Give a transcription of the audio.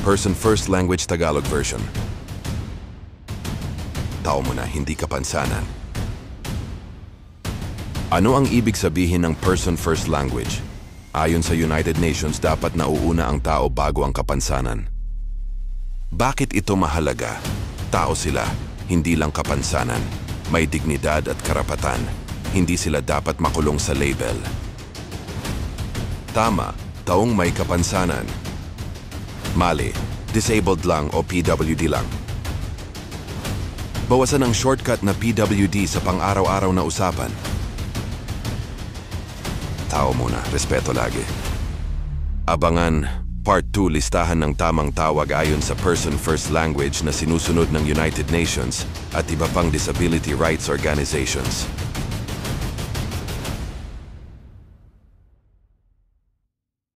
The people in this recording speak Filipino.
Person First Language Tagalog Version. Tao mo na, hindi kapansanan. Ano ang ibig sabihin ng Person First Language? Ayon sa United Nations, dapat nauuna ang tao bago ang kapansanan. Bakit ito mahalaga? Tao sila, hindi lang kapansanan. May dignidad at karapatan. Hindi sila dapat makulong sa label. Tama, taong may kapansanan. Mali, disabled lang o PWD lang. Bawasan ang shortcut na PWD sa pang-araw-araw na usapan. Tao muna, respeto lagi. Abangan, Part 2 listahan ng tamang tawag ayon sa Person First Language na sinusunod ng United Nations at iba pang disability rights organizations.